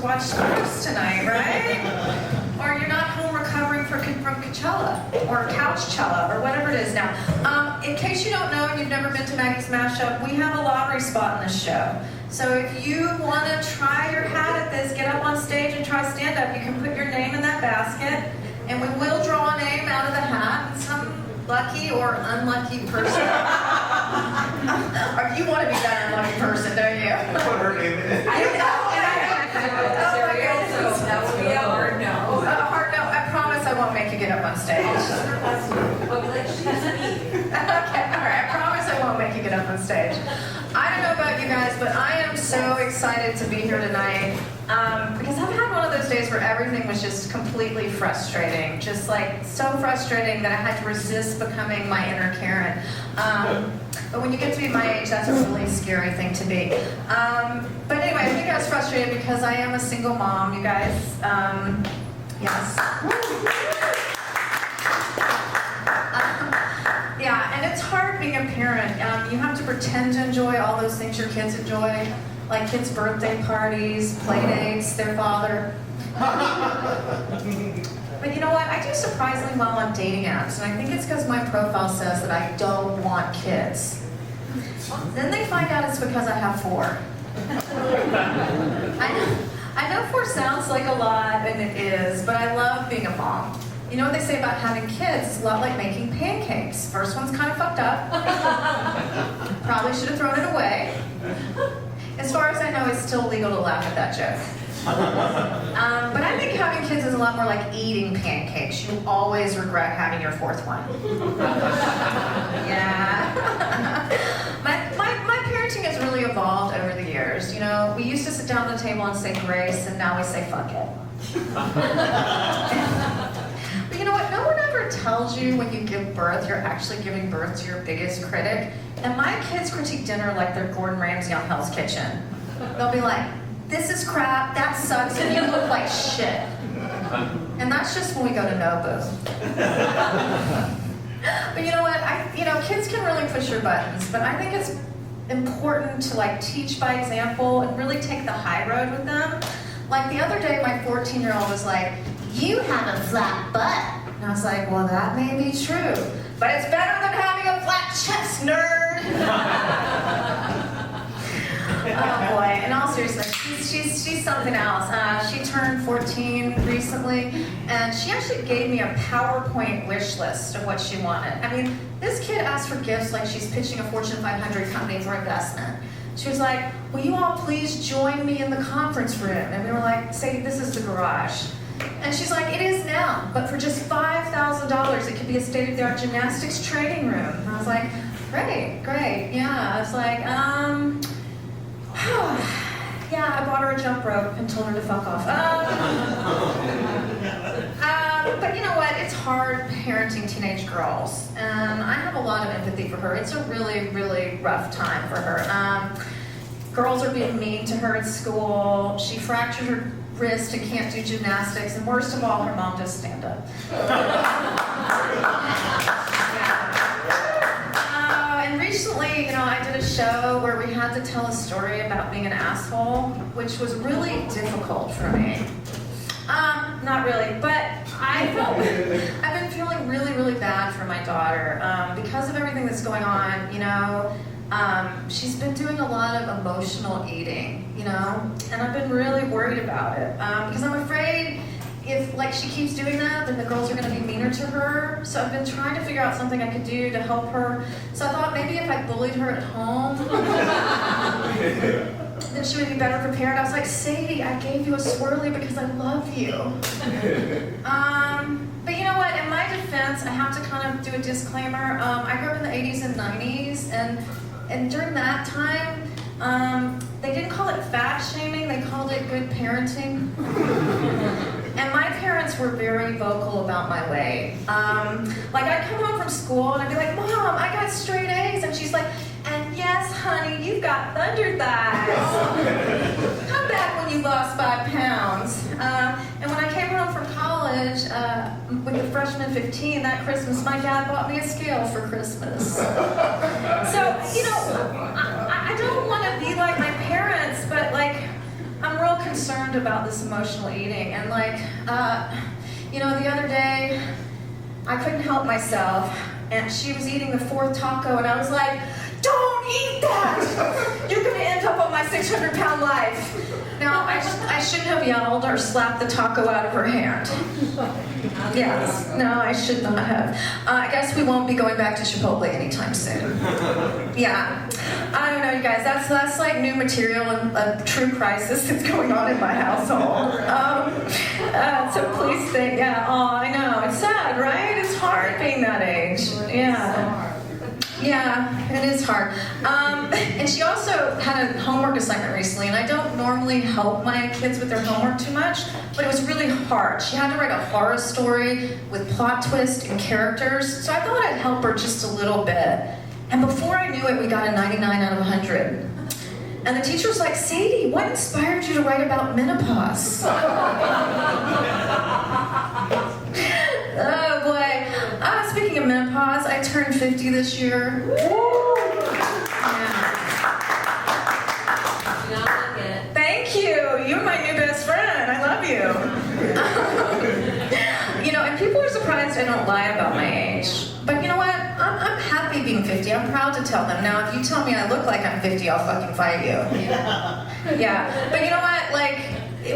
watch sports tonight, right? Or you're not home recovering from Coachella or Couchella or whatever it is now. In case you don't know and you've never been to Maggie's Mashup, we have a lottery spot in this show. So if you want to try your hat at this, get up on stage and try stand-up, you can put your name in that basket, and we will draw a name out of the hat, and some lucky or unlucky person. Or you want to be that unlucky person, don't you? Put her name in. I don't know. So that would be a hard no. A hard no. I promise I won't make you get up on stage. But like, she's me. Okay, all right. I promise I won't make you get up on stage. I don't know about you guys, but I am so excited to be here tonight because I've had one of those days where everything was just completely frustrating, just like so frustrating that I had to resist becoming my inner Karen. But when you get to be my age, that's a really scary thing to be. But anyway, I think I was frustrated because I am a single mom, you guys. Yes. Yeah, and it's hard being a parent. You have to pretend to enjoy all those things your kids enjoy, like kids' birthday parties, play dates, their father. But you know what? I do surprisingly well on dating apps, and I think it's because my profile says that I don't want kids. Then they find out it's because I have 4. I know 4 sounds like a lot, and it is, but I love being a mom. You know what they say about having kids? It's a lot like making pancakes. First one's kind of fucked up. Probably should have thrown it away. As far as I know, it's still legal to laugh at that joke. But I think having kids is a lot more like eating pancakes. You always regret having your 4th one. Yeah. My parenting has really evolved over the years. You know, we used to sit down at the table and say grace, and now we say fuck it. But you know what? No one ever tells you when you give birth, you're actually giving birth to your biggest critic. And my kids critique dinner like they're Gordon Ramsay on Hell's Kitchen. They'll be like, this is crap, that sucks, and you look like shit. And that's just when we go to Nobu. But you know what? Kids can really push your buttons, but I think it's important to like teach by example and really take the high road with them. Like the other day, my 14-year-old was like, you have a flat butt. And I was like, well, that may be true, but it's better than having a flat chest, nerd. Oh boy, in all seriousness, she's something else. She turned 14 recently, and she actually gave me a PowerPoint wish list of what she wanted. I mean, this kid asked for gifts like she's pitching a Fortune 500 company for investment. She was like, will you all please join me in the conference room? And we were like, Sadie, this is the garage. And she's like, it is now, but for just $5,000, it could be a state-of-the-art gymnastics training room. And I was like, great, yeah. I was like, yeah, I bought her a jump rope and told her to fuck off. But you know what? It's hard parenting teenage girls, and I have a lot of empathy for her. It's a really, really rough time for her. Girls are being mean to her at school. She fractured her wrist and can't do gymnastics, and worst of all, her mom does stand up. And recently, I did a show where we had to tell a story about being an asshole, which was really difficult for me. Not really, but I've been feeling really, really bad for my daughter because of everything that's going on. She's been doing a lot of emotional eating, and I've been really worried about it because I'm afraid if she keeps doing that, then the girls are going to be meaner to her. So I've been trying to figure out something I could do to help her. So I thought maybe if I bullied her at home, then she would be better prepared. I was like, Sadie, I gave you a swirly because I love you. But you know what? In my defense, I have to kind of do a disclaimer. I grew up in the 80s and 90s, and during that time, they didn't call it fat shaming, they called it good parenting. And my parents were very vocal about my weight. I'd come home from school and I'd be like, Mom, I got straight A's. And she's like, and yes, honey, you've got thunder thighs. Come back when you lost 5 pounds. And when I came home from college, with the freshman 15 that Christmas, my dad bought me a scale for Christmas. So, I don't want to be like my parents, but I'm real concerned about this emotional eating, and like, you know, the other day, I couldn't help myself, and she was eating the 4th taco, and I was like, don't eat that! You're gonna end up on my 600-pound life. Now, I shouldn't have yelled or slapped the taco out of her hand. Yes, no, I should not have. I guess we won't be going back to Chipotle anytime soon. Yeah, I don't know, you guys. That's like new material and a true crisis that's going on in my household. So please think, yeah. Oh, I know, it's sad, right? It's hard being that age. Yeah. Yeah, it is hard. And she also had a homework assignment recently, and I don't normally help my kids with their homework too much, but it was really hard. She had to write a horror story with plot twist and characters, so I thought I'd help her just a little bit. And before I knew it, we got a 99 out of 100. And the teacher was like, Sadie, what inspired you to write about menopause? Oh boy. Speaking of menopause, I turned 50 this year. Yeah. Thank you. You're my new best friend. I love you. You know, and people are surprised I don't lie about my age. But you know what? I'm happy being 50. I'm proud to tell them. Now, if you tell me I look like I'm 50, I'll fucking fight you. Yeah. But you know what? Like,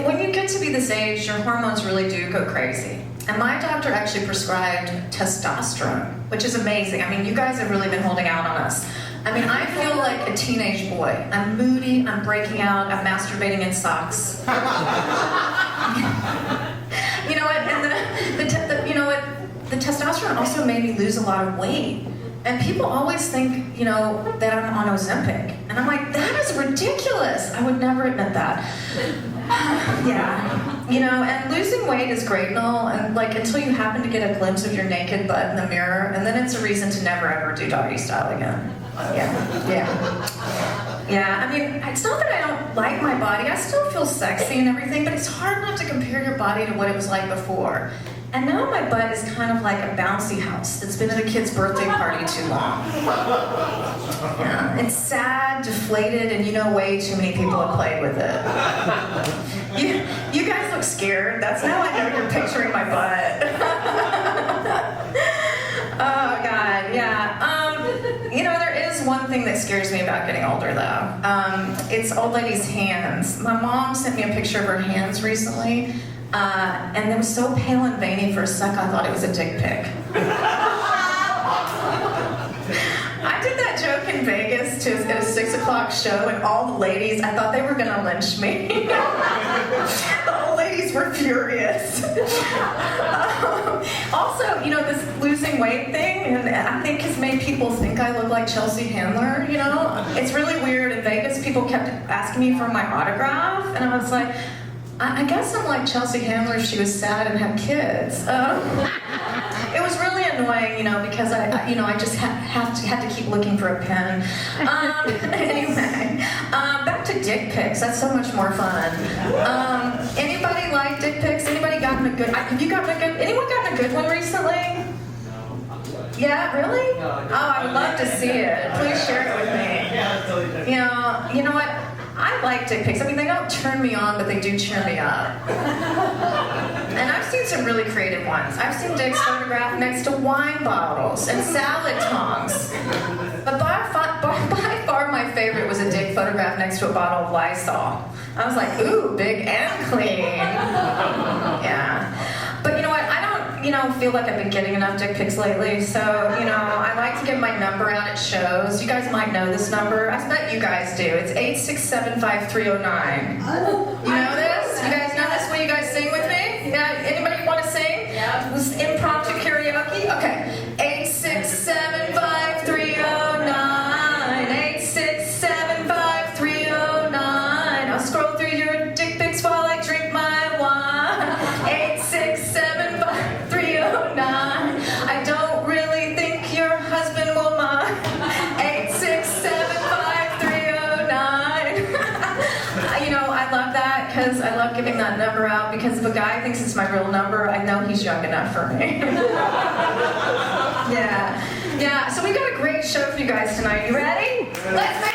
when you get to be this age, your hormones really do go crazy. And my doctor actually prescribed testosterone, which is amazing. I mean, you guys have really been holding out on us. I mean, I feel like a teenage boy. I'm moody, I'm breaking out, I'm masturbating in socks. You know what? And you know what? The testosterone also made me lose a lot of weight. And people always think, you know, that I'm on Ozempic. And I'm like, that is ridiculous. I would never admit that. Yeah. You know, and losing weight is great and all, and like until you happen to get a glimpse of your naked butt in the mirror, and then it's a reason to never ever do doggy style again. Yeah. I mean, it's not that I don't like my body. I still feel sexy and everything, but it's hard not to compare your body to what it was like before. And now my butt is kind of like a bouncy house that's been at a kid's birthday party too long. Yeah, it's sad, deflated, and you know way too many people have played with it. You guys look scared. That's how I know you're picturing my butt. Oh God, yeah. You know, there is one thing that scares me about getting older though. It's old lady's hands. My mom sent me a picture of her hands recently. And it was so pale and veiny for a sec I thought it was a dick pic. I did that joke in Vegas at a 6 o'clock show, and all the ladies, I thought they were gonna lynch me. The old ladies were furious. Also, you know, this losing weight thing, and I think has made people think I look like Chelsea Handler, you know? It's really weird. In Vegas, people kept asking me for my autograph, and I was like, I guess I'm like Chelsea Handler if she was sad and had kids. It was really annoying, you know, because I just had to keep looking for a pen. Anyway, back to dick pics. That's so much more fun. Anybody like dick pics? Anybody gotten a good? Have you gotten a good? Anyone gotten a good one recently? Yeah, really? Oh, I would love to see it. Please share it with me. You know what? I like dick pics. I mean, they don't turn me on, but they do cheer me up. And I've seen some really creative ones. I've seen dicks photographed next to wine bottles and salad tongs. But by far my favorite was a dick photographed next to a bottle of Lysol. I was like, ooh, big and clean. Yeah. But you know what? I don't, feel like I've been getting enough dick pics lately. So, I like to give my number out at shows. You guys might know this number. I bet you guys do. It's 8675309. You know this? You guys know this? Will you guys sing with me? Yeah. Anybody want to sing? Yeah. Impromptu karaoke? Okay. 8675309. 8675309. I'll scroll through your dick pics while I drink my wine. 8675309. I don't really think your husband will mind. 8675309. I love that because I love giving that number out, because if a guy thinks it's my real number, I know he's young enough for me. Yeah. So we got a great show for you guys tonight. You ready? Let's make